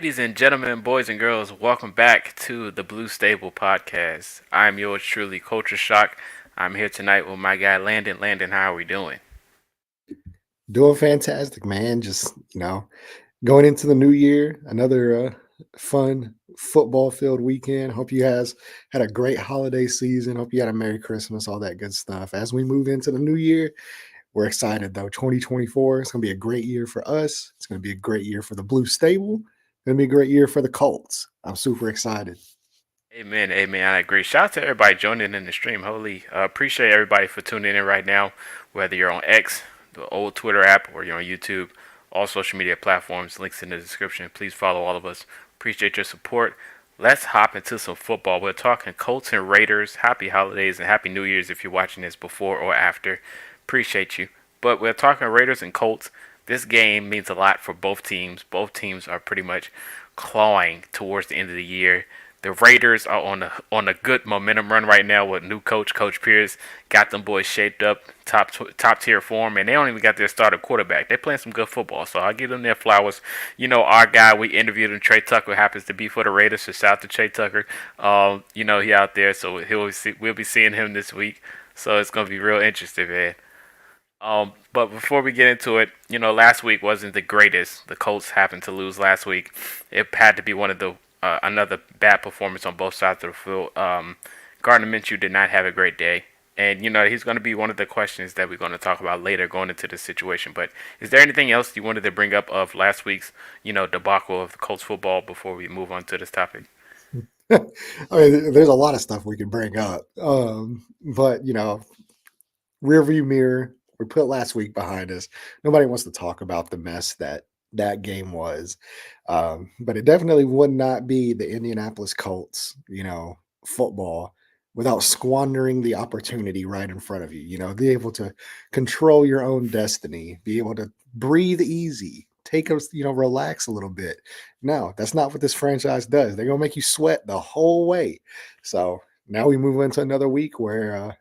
Ladies and gentlemen, boys and girls, welcome back to the Blue Stable Podcast. I'm yours truly, Culture Shock. I'm here tonight with my guy Landon. Landon, how are we doing? Doing fantastic, man. Just, going into the new year, another fun football filled weekend. Hope you guys had a great holiday season. Hope you had a Merry Christmas, all that good stuff. As we move into the new year, we're excited though. 2024 is going to be a great year for us. It's going to be a great year for the Blue Stable. It's going to be a great year for the Colts. I'm super excited. Amen, amen. I agree. Shout out to everybody joining in the stream. Holy, appreciate everybody for tuning in right now, whether you're on X, the old Twitter app, or you're on YouTube, all social media platforms. Links in the description. Please follow all of us. Appreciate your support. Let's hop into some football. We're talking Colts and Raiders. Happy holidays and happy New Year's if you're watching this before or after. Appreciate you. But we're talking Raiders and Colts. This game means a lot for both teams. Both teams are pretty much clawing towards the end of the year. The Raiders are on a good momentum run right now with new coach, Coach Pierce. Got them boys shaped up, top tier form, and they don't even got their starter quarterback. They're playing some good football, so I'll give them their flowers. Our guy we interviewed him, Trey Tucker, happens to be for the Raiders. So shout out to Trey Tucker. He out there, so we'll be seeing him this week. So it's gonna be real interesting, man. But before we get into it, last week wasn't the greatest. The Colts happened to lose last week. It had to be one of the another bad performance on both sides of the field. Gardner Minshew did not have a great day, and he's going to be one of the questions that we're going to talk about later going into this situation. But is there anything else you wanted to bring up of last week's debacle of the Colts football before we move on to this topic? I mean, there's a lot of stuff we could bring up. But, rearview mirror. We put last week behind us. Nobody wants to talk about the mess that game was, but it definitely would not be the Indianapolis Colts, football without squandering the opportunity right in front of you. Be able to control your own destiny, be able to breathe easy, take us, relax a little bit. No, that's not what this franchise does. They're gonna make you sweat the whole way. So now we move into another week where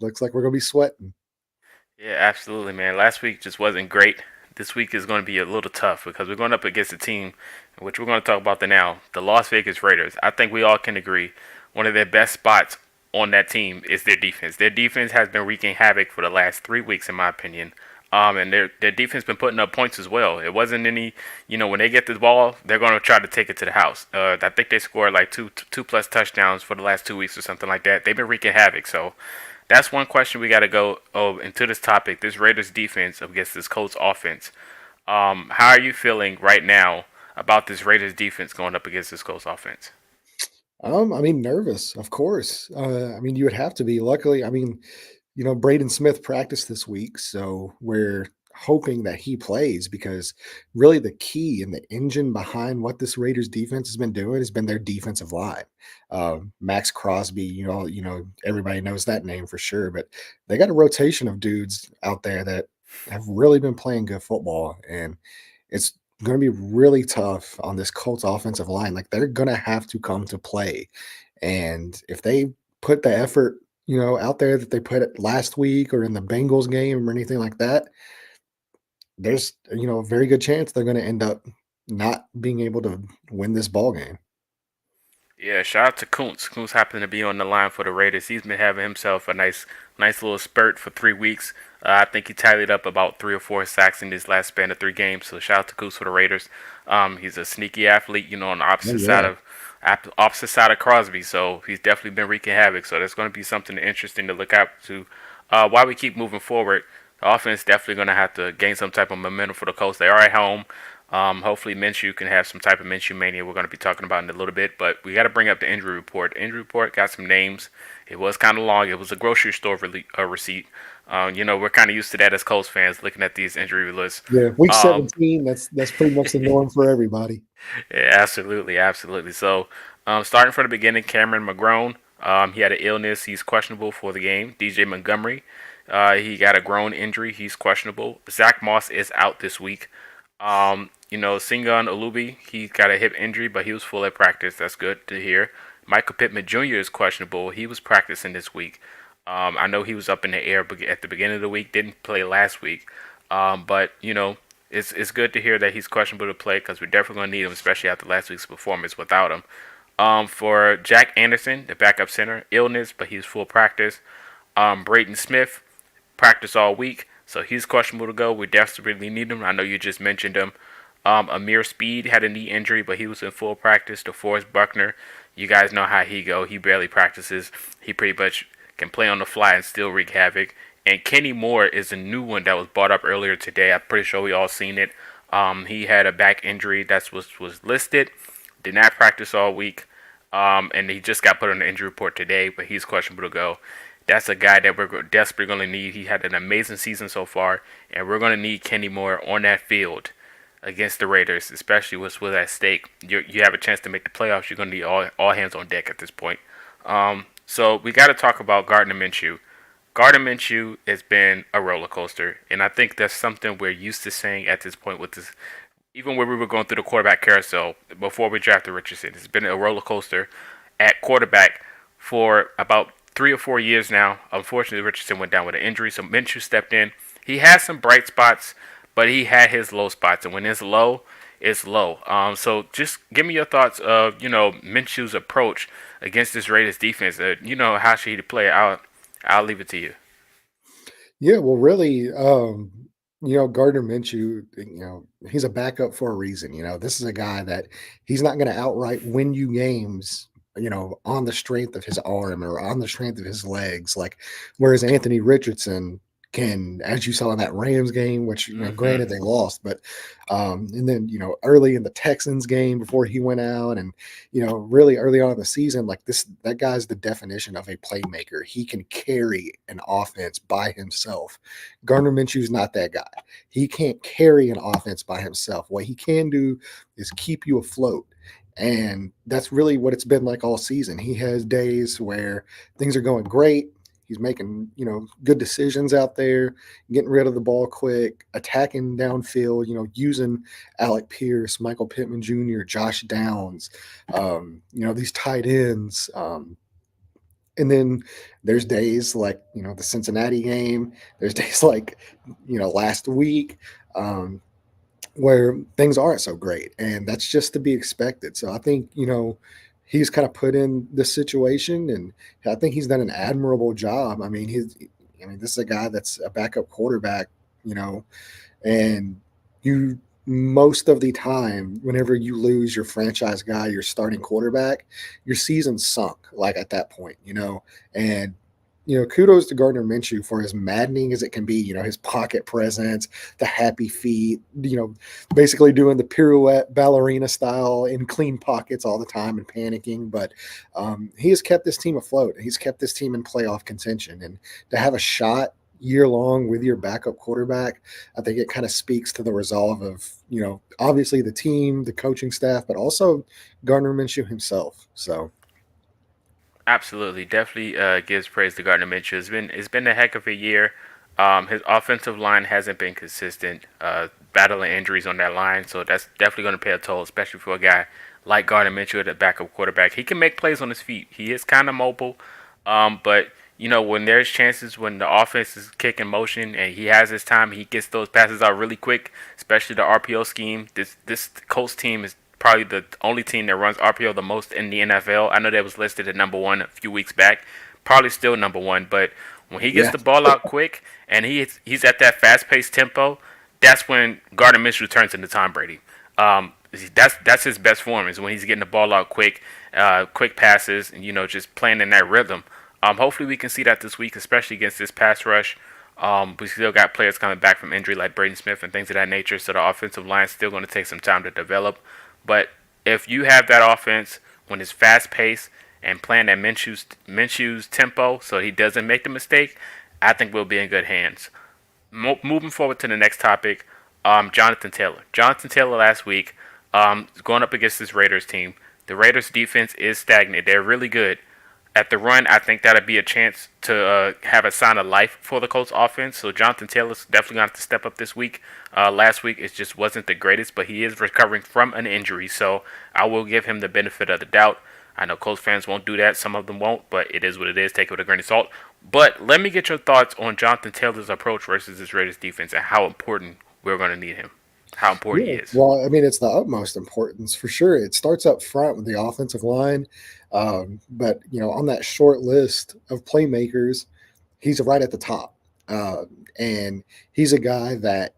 looks like we're gonna be sweating. Yeah, absolutely, man. Last week just wasn't great. This week is going to be a little tough because we're going up against a team, which we're going to talk about now, the Las Vegas Raiders. I think we all can agree one of their best spots on that team is their defense. Their defense has been wreaking havoc for the last 3 weeks, in my opinion. And their defense been putting up points as well. It wasn't any, when they get the ball, they're going to try to take it to the house. I think they scored like two plus touchdowns for the last 2 weeks or something like that. They've been wreaking havoc. So that's one question we got to go into this topic. This Raiders defense against this Colts offense. How are you feeling right now about this Raiders defense going up against this Colts offense? I mean, nervous, of course. I mean, you would have to be. Luckily, I mean, Braden Smith practiced this week, so we're hoping that he plays because really the key and the engine behind what this Raiders defense has been doing has been their defensive line. Max Crosby, everybody knows that name for sure, but they got a rotation of dudes out there that have really been playing good football, and it's going to be really tough on this Colts offensive line. Like they're going to have to come to play, and if they put the effort out there that they put it last week or in the Bengals game or anything like that, there's a very good chance they're going to end up not being able to win this ball game. Yeah, shout out to Kuntz. Kuntz happened to be on the line for the Raiders. He's been having himself a nice little spurt for 3 weeks. I think he tallied up about 3 or 4 sacks in this last span of 3 games. So shout out to Kuntz for the Raiders. He's a sneaky athlete, on the Oh opposite side yeah. of Crosby. So he's definitely been wreaking havoc. So that's going to be something interesting to look out to. While we keep moving forward, the offense definitely going to have to gain some type of momentum for the Colts. They are at home. Hopefully, Minshew can have some type of Minshew mania we're going to be talking about in a little bit. But we got to bring up the injury report. The injury report got some names. It was kind of long. It was a grocery store receipt. We're kind of used to that as Colts fans looking at these injury lists. Yeah, week Um, 17, that's pretty much the norm for everybody. yeah, absolutely, absolutely. So, starting from the beginning, Cameron McGrone, he had an illness. He's questionable for the game. DJ Montgomery, he got a groin injury. He's questionable. Zach Moss is out this week. Singun Alubi, he got a hip injury, but he was full at practice. That's good to hear. Michael Pittman Jr. is questionable. He was practicing this week. I know he was up in the air at the beginning of the week, didn't play last week. But It's good to hear that he's questionable to play because we're definitely going to need him, especially after last week's performance without him. For Jack Anderson, the backup center, illness, but he's full practice. Braden Smith, practice all week, so he's questionable to go. We desperately need him. I know you just mentioned him. Amir Speed had a knee injury, but he was in full practice. DeForest Buckner, you guys know how he go. He barely practices. He pretty much can play on the fly and still wreak havoc. And Kenny Moore is a new one that was brought up earlier today. I'm pretty sure we all seen it. He had a back injury that was listed. Did not practice all week. And he just got put on the injury report today, but he's questionable to go. That's a guy that we're desperately going to need. He had an amazing season so far, and we're going to need Kenny Moore on that field against the Raiders, especially with at stake. You have a chance to make the playoffs. You're going to need all hands on deck at this point. So we got to talk about Gardner Minshew. Gardner Minshew has been a roller coaster, and I think that's something we're used to saying at this point with this. Even when we were going through the quarterback carousel before we drafted Richardson, it's been a roller coaster at quarterback for about 3 or 4 years now. Unfortunately, Richardson went down with an injury, so Minshew stepped in. He has some bright spots, but he had his low spots, and when it's low, it's low. So just give me your thoughts of Minshew's approach against this Raiders defense. How should he play? I'll leave it to you. Yeah, well, really, Gardner Minshew, he's a backup for a reason. This is a guy that he's not going to outright win you games, on the strength of his arm or on the strength of his legs. Like, whereas Anthony Richardson can, as you saw in that Rams game, which, Mm-hmm. granted they lost, but, and then, early in the Texans game before he went out and, really early on in the season, like that guy's the definition of a playmaker. He can carry an offense by himself. Gardner Minshew's not that guy. He can't carry an offense by himself. What he can do is keep you afloat. And that's really what it's been like all season. He has days where things are going great. He's making, good decisions out there, getting rid of the ball quick, attacking downfield, using Alec Pierce, Michael Pittman Jr., Josh Downs, these tight ends. And then there's days like, the Cincinnati game. There's days like, last week. Where things aren't so great, and that's just to be expected. So I think he's kind of put in this situation, and I think he's done an admirable job. This is a guy that's a backup quarterback, you know, and you most of the time, whenever you lose your franchise guy, your starting quarterback, your season's sunk. Like at that point, and kudos to Gardner Minshew for as maddening as it can be. His pocket presence, the happy feet, basically doing the pirouette ballerina style in clean pockets all the time and panicking. But he has kept this team afloat. He's kept this team in playoff contention. And to have a shot year long with your backup quarterback, I think it kind of speaks to the resolve of, obviously the team, the coaching staff, but also Gardner Minshew himself. So, Absolutely, definitely gives praise to Gardner Minshew. It's been a heck of a year. His offensive line hasn't been consistent, battling injuries on that line, so that's definitely going to pay a toll, especially for a guy like Gardner Minshew at the backup quarterback. He can make plays on his feet. He is kind of mobile, but when there's chances when the offense is kicking motion and he has his time, he gets those passes out really quick, especially the RPO scheme. This Colts team is probably the only team that runs RPO the most in the NFL. I know that was listed at number one a few weeks back, probably still number one, but when he gets yeah, the ball out quick and he's at that fast paced tempo, that's when Gardner Minshew turns into Tom Brady. That's his best form is when he's getting the ball out quick, quick passes, and just playing in that rhythm. Hopefully we can see that this week, especially against this pass rush. We still got players coming back from injury like Braden Smith and things of that nature, so the offensive line's still going to take some time to develop. But if you have that offense when it's fast paced and playing at Minshew's tempo, so he doesn't make the mistake, I think we'll be in good hands. Moving forward to the next topic, Jonathan Taylor. Jonathan Taylor last week, going up against this Raiders team. The Raiders defense is stagnant. They're really good. At the run, I think that'd be a chance to have a sign of life for the Colts offense. So Jonathan Taylor's definitely going to have to step up this week. Last week, it just wasn't the greatest, but he is recovering from an injury. So I will give him the benefit of the doubt. I know Colts fans won't do that. Some of them won't, but it is what it is. Take it with a grain of salt. But let me get your thoughts on Jonathan Taylor's approach versus this Raiders defense and how important we're going to need him. how important he Yeah, is. well, I mean, it's the utmost importance for sure. It starts up front with the offensive line, but on that short list of playmakers, he's right at the top, and he's a guy that,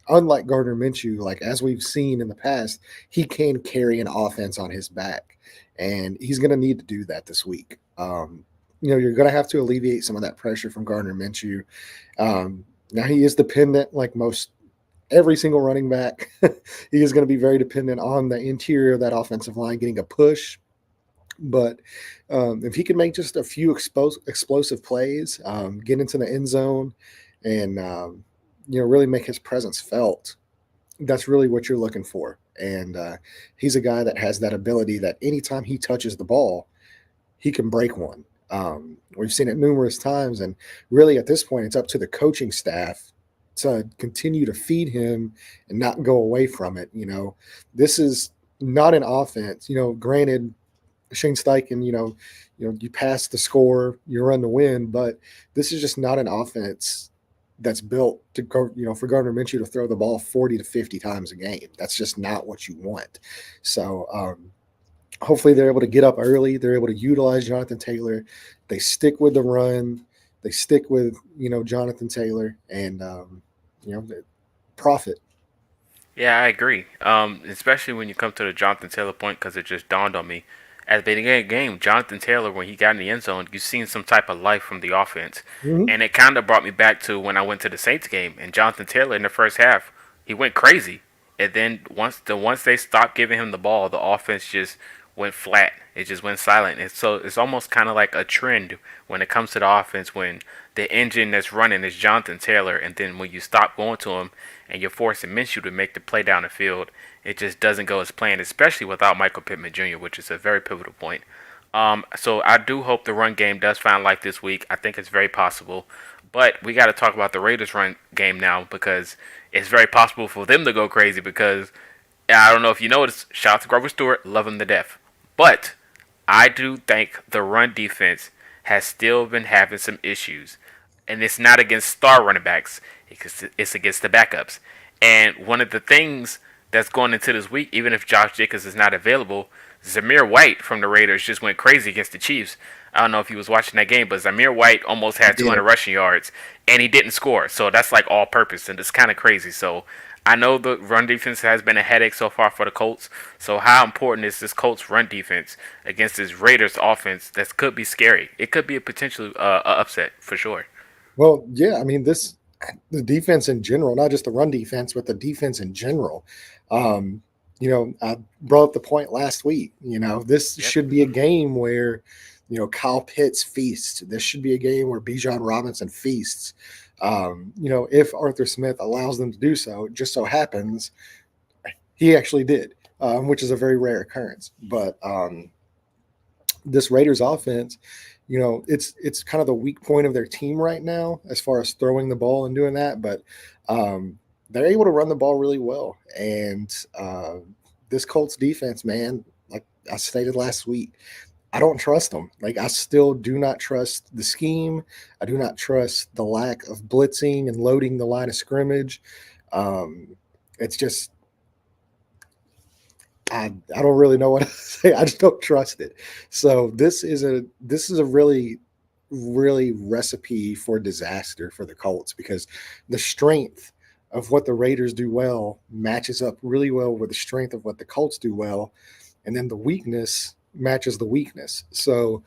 unlike Gardner Minshew, like as we've seen in the past, he can carry an offense on his back, and he's going to need to do that this week. You're going to have to alleviate some of that pressure from Gardner Minshew. Now he is dependent, like most every single running back. He is going to be very dependent on the interior of that offensive line getting a push. But if he can make just a few explosive plays, get into the end zone, and really make his presence felt, that's really what you're looking for. And he's a guy that has that ability that anytime he touches the ball, he can break one. We've seen it numerous times, and really at this point, it's up to the coaching staff to continue to feed him and not go away from it. This is not an offense. Granted, Shane Steichen, you pass the score, you run the win, but this is just not an offense that's built to go, for Gardner Minshew to throw the ball 40 to 50 times a game. That's just not what you want. So, hopefully they're able to get up early. They're able to utilize Jonathan Taylor. They stick with the run. They stick with Jonathan Taylor and you know profit. Yeah, I agree. Especially when you come to the Jonathan Taylor point, because it just dawned on me. At the beginning of the game, Jonathan Taylor, when he got in the end zone, you seen some type of life from the offense, Mm-hmm. and it kind of brought me back to when I went to the Saints game. And Jonathan Taylor in the first half, he went crazy, and then once they stopped giving him the ball, the offense just went flat. It just went silent. And so it's almost kind of like a trend when it comes to the offense when the engine that's running is Jonathan Taylor, and then when you stop going to him and you're forcing Minshew to make the play down the field, it just doesn't go as planned, especially without Michael Pittman Jr., which is a very pivotal point. So I do hope the run game does find life this week. I think it's very possible. But we got to talk about the Raiders' run game now because it's very possible for them to go crazy because I don't know if you noticed, shout out to Grover Stewart, love him to death. But I do think the run defense has still been having some issues. And it's not against star running backs, it's against the backups. And one of the things that's going into this week, even if Josh Jacobs is not available, Zamir White from the Raiders just went crazy against the Chiefs. I don't know if he was watching that game, but Zamir White almost I had 200 did. rushing yards, and he didn't score. So that's like all purpose, and it's kind of crazy. So I know the run defense has been a headache so far for the Colts. So how important is this Colts run defense against this Raiders offense that could be scary? It could be a potential upset for sure. Well, yeah, I mean the defense in general, not just the run defense, but the defense in general. Um, I brought up the point last week. This Yep. should be a game where, Kyle Pitts feasts. This should be a game where Bijan Robinson feasts. If Arthur Smith allows them to do so, it just so happens he actually did, which is a very rare occurrence. But this Raiders offense, it's kind of the weak point of their team right now as far as throwing the ball and doing that. But they're able to run the ball really well. And this Colts defense, man, like I stated last week, I don't trust them. Like I still do not trust the scheme. I do not trust the lack of blitzing and loading the line of scrimmage. It's just I don't really know what to say. I just don't trust it. So this is a really recipe for disaster for the Colts because the strength of what the Raiders do well matches up really well with the strength of what the Colts do well, and then the weakness matches the weakness. So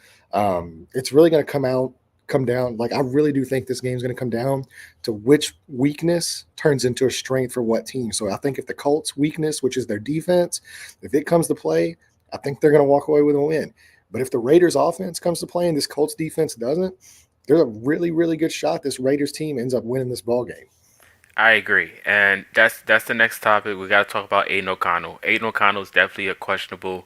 it's really going to come down. Like I really do think this game is going to come down to which weakness turns into a strength for what team. So I think if the Colts' weakness, which is their defense, if it comes to play, I think they're going to walk away with a win. But if the Raiders' offense comes to play and this Colts defense doesn't, there's a really, really good shot this Raiders team ends up winning this ball game. I agree, and that's the next topic. We got to talk about Aiden O'Connell. Aiden O'Connell is definitely a questionable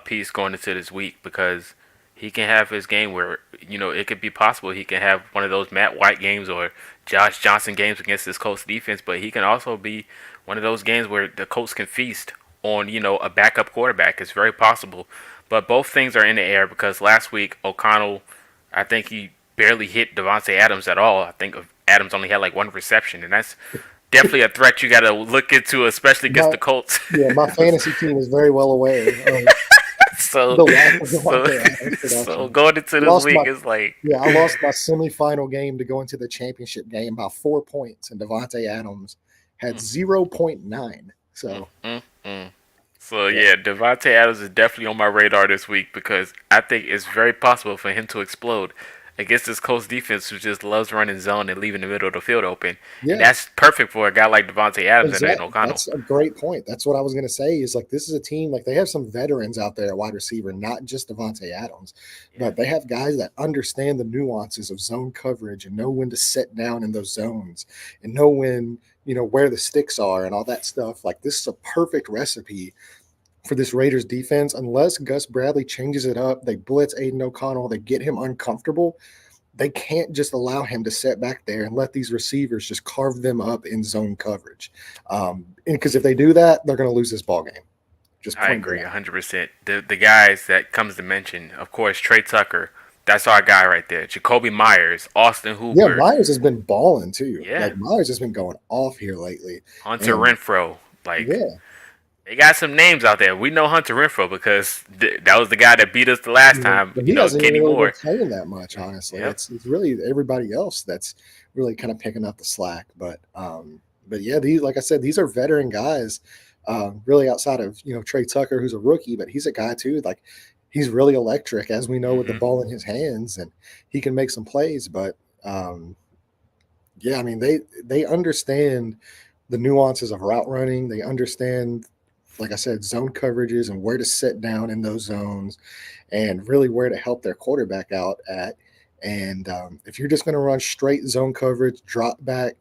piece going into this week because he can have his game where it could be possible he can have one of those Matt White games or Josh Johnson games against this Colts defense, but he can also be one of those games where the Colts can feast on a backup quarterback. It's very possible, but both things are in the air because last week O'Connell, I think he barely hit Devontae Adams at all. I think Adams only had like one reception, and definitely a threat you got to look into, especially against My the Colts. my fantasy team is very well aware of so, the lack of so, Devontae Adams so production. going into this Lost my week, it's like, Yeah, I lost my semifinal game to go into the championship game by 4 points, and Devontae Adams had mm, 0.9. mm, So mm, mm. So yeah, yeah, Devontae Adams is definitely on my radar this week because I think it's very possible for him to explode against this Colts defense who just loves running zone and leaving the middle of the field open, and yeah. that's perfect for a guy like Devontae Adams and Aiden Exactly. O'Connell. That's a great point. That's what I was going to say is like this is a team like they have some veterans out there at wide receiver, not just Devontae Adams, Yeah. but they have guys that understand the nuances of zone coverage and know when to sit down in those zones and know when, where the sticks are and all that stuff. Like this is a perfect recipe for this Raiders defense unless Gus Bradley changes it up, they blitz Aiden O'Connell, they get him uncomfortable, they can't just allow him to sit back there and let these receivers just carve them up in zone coverage. Because if they do that, they're going to lose this ball game. Just I point agree blank. 100%. The guys that comes to mention, of course, Trey Tucker, that's our guy right there. Jacoby Myers, Austin Yeah, Hooper, Myers has been balling too. yeah, Like Myers has been going off here lately, Hunter and Renfro. Like yeah, they got some names out there. We know Hunter Renfro because that was the guy that beat us the last time. but he hasn't even Kenny really been Moore. playing that much. Honestly, Yep. it's really everybody else that's really kind of picking up the slack. But yeah, these like I said, these are veteran guys. Really outside of Trey Tucker, who's a rookie, but he's a guy too. Like he's really electric, as we know, with the Hmm. ball in his hands, and he can make some plays. But yeah, I mean they understand the nuances of route running. They understand, like I said, zone coverages and where to sit down in those zones and really where to help their quarterback out at. And if you're just going to run straight zone coverage, drop back,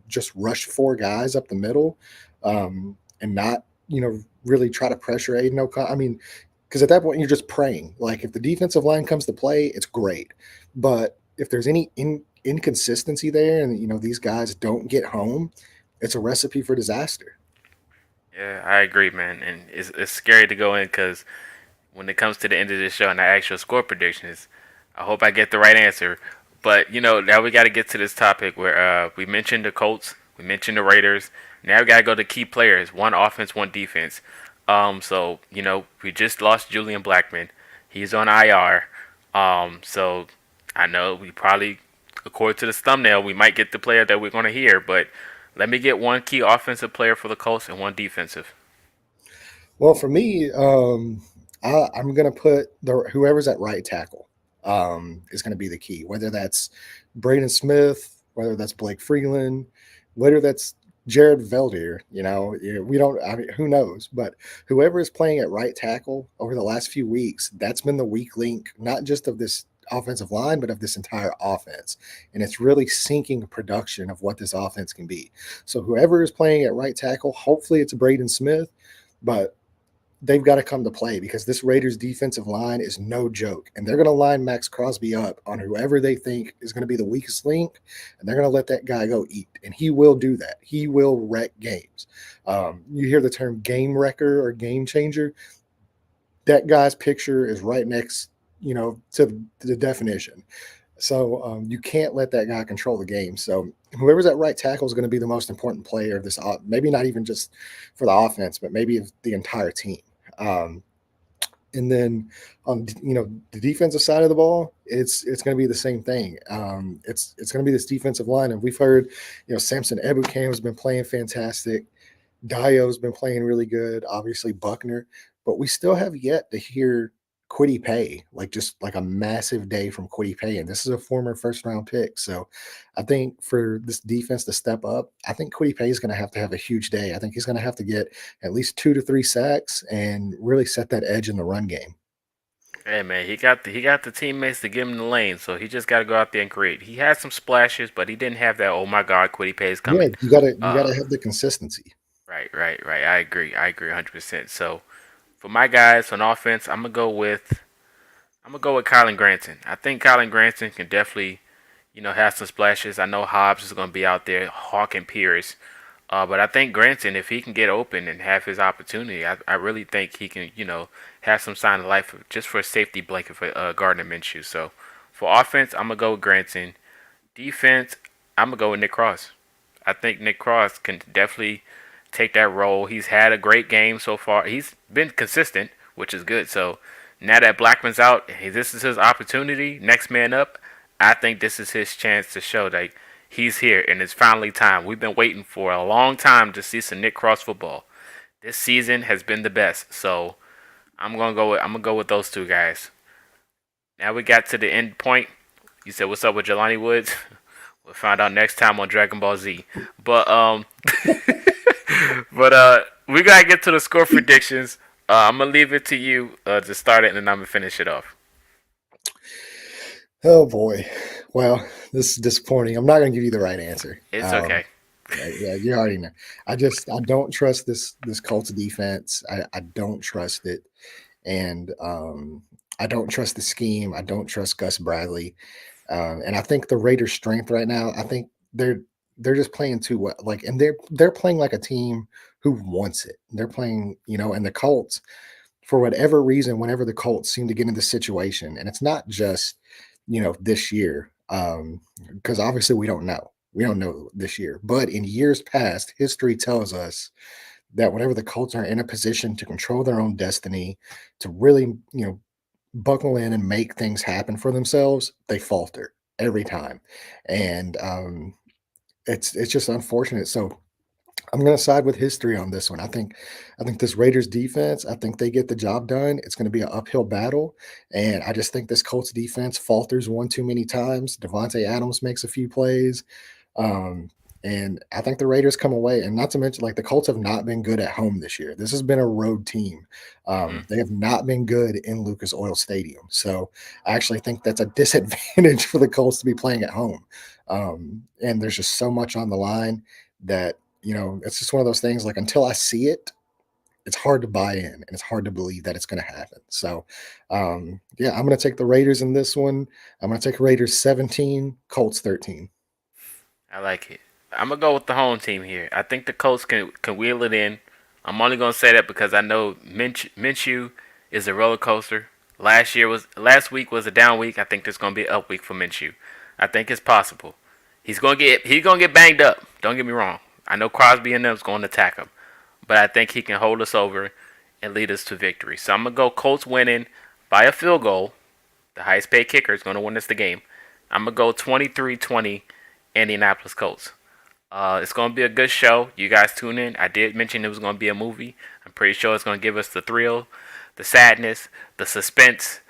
just rush four guys up the middle, and not, really try to pressure Aiden O'Connell. I mean, because at that point you're just praying. Like if the defensive line comes to play, it's great. But if there's any inconsistency there, and these guys don't get home, it's a recipe for disaster. Yeah, I agree, man. And it's scary to go in because when it comes to the end of this show and the actual score predictions, I hope I get the right answer. But now we got to get to this topic where we mentioned the Colts, we mentioned the Raiders. Now we got to go to key players: one offense, one defense. So we just lost Julian Blackman. He's on IR. So I know we probably, according to this thumbnail, we might get the player that we're going to hear. But let me get one key offensive player for the Colts and one defensive. Well, for me, I'm going to put whoever's at right tackle is going to be the key. Whether that's Braden Smith, whether that's Blake Freeland, whether that's Jared Veldier. We don't. I mean, who knows? But whoever is playing at right tackle over the last few weeks, that's been the weak link, not just of this offensive line, but of this entire offense. And it's really sinking production of what this offense can be. So whoever is playing at right tackle, hopefully it's Braden Smith, but they've got to come to play because this Raiders defensive line is no joke. And they're going to line Max Crosby up on whoever they think is going to be the weakest link. And they're going to let that guy go eat. And he will do that. He will wreck games. You hear the term game wrecker or game changer. That guy's picture is right next, to the definition. So you can't let that guy control the game. So whoever's at right tackle is going to be the most important player of this. Maybe not even just for the offense, but maybe of the entire team. Um, and then on the defensive side of the ball, it's going to be the same thing. It's going to be this defensive line, and we've heard Samson Ebukam has been playing fantastic. Dio's been playing really good, obviously Buckner, but we still have yet to hear Quiddy Pay, like just like a massive day from Quiddy Pay. And this is a former first round pick. So I think for this defense to step up, I think Quiddy Pay is going to have a huge day. I think he's going to have to get at least 2 to 3 sacks and really set that edge in the run game. Hey man, he got the teammates to give him the lane, so he just got to go out there and create. He had some splashes, but he didn't have that. Oh my God, Quiddy Pays Yeah, coming. you gotta have the consistency. Right. I agree 100%. So for my guys on offense, I'm gonna go with Colin Granson. I think Colin Granson can definitely, have some splashes. I know Hobbs is gonna be out there hawking Pierce, but I think Granson, if he can get open and have his opportunity, I really think he can, have some sign of life just for a safety blanket for Gardner Minshew. So for offense, I'm gonna go with Granson. Defense, I'm gonna go with Nick Cross. I think Nick Cross can definitely take that role. He's had a great game so far. He's been consistent, which is good. So now that Blackman's out, hey, this is his opportunity. Next man up. I think this is his chance to show that he's here and it's finally time. We've been waiting for a long time to see some Nick Cross football. This season has been the best. So I'm gonna go with those two guys. Now we got to the end point. You said what's up with Jelani Woods? We'll find out next time on Dragon Ball Z. But we gotta get to the score predictions. I'm gonna leave it to you to start it, and then I'm gonna finish it off. Oh boy. Well, this is disappointing. I'm not going to give you the right answer. It's okay. Yeah, you already know. I don't trust this Colts defense. I don't trust it, and I don't trust the scheme. I don't trust Gus Bradley, and I think the Raiders' strength right now. I think they're just playing too well. Like, and they're playing like a team who wants it. They're playing, and the Colts, for whatever reason, whenever the Colts seem to get in this situation, and it's not just this year, because obviously we don't know this year, but in years past, history tells us that whenever the Colts are in a position to control their own destiny, to really buckle in and make things happen for themselves, they falter every time, and it's just unfortunate. So I'm going to side with history on this one. I think this Raiders defense, I think they get the job done. It's going to be an uphill battle, and I just think this Colts defense falters one too many times. Devontae Adams makes a few plays, um, and I think the Raiders come away. And not to mention, like, the Colts have not been good at home this year. This has been a road team. Hmm. They have not been good in Lucas Oil Stadium. So I actually think that's a disadvantage for the Colts to be playing at home. And there's just so much on the line that it's just one of those things, like, until I see it, it's hard to buy in and it's hard to believe that it's going to happen. So, yeah, I'm going to take the Raiders in this one. I'm going to take Raiders 17, Colts 13. I like it. I'm gonna go with the home team here. I think the Colts can wheel it in. I'm only gonna say that because I know Minshew is a roller coaster. Last week was a down week. I think there's gonna be an up week for Minshew. I think it's possible. He's gonna get banged up. Don't get me wrong. I know Crosby and them's going to attack him, but I think he can hold us over and lead us to victory. So I'm gonna go Colts winning by a field goal. The highest paid kicker is gonna win us the game. I'm gonna go 23-20 Indianapolis Colts. It's gonna be a good show. You guys tune in. I did mention it was gonna be a movie. I'm pretty sure it's gonna give us the thrill, the sadness, the suspense,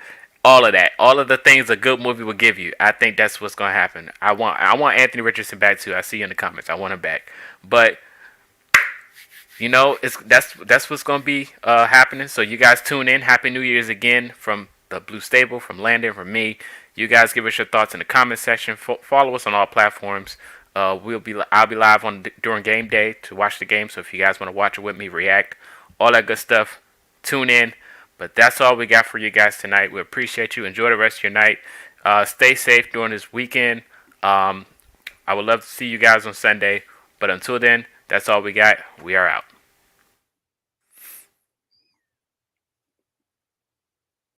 all of that. All of the things a good movie will give you. I think that's what's gonna happen. I want Anthony Richardson back too. I see you in the comments. I want him back. But it's that's what's gonna be happening. So you guys tune in. Happy New Year's again from the Blue Stable, from Landon, from me. You guys give us your thoughts in the comment section. Follow us on all platforms. I'll be live on during game day to watch the game. So if you guys want to watch it with me, react, all that good stuff, tune in. But that's all we got for you guys tonight. We appreciate you. Enjoy the rest of your night. Stay safe during this weekend. I would love to see you guys on Sunday. But until then, that's all we got. We are out.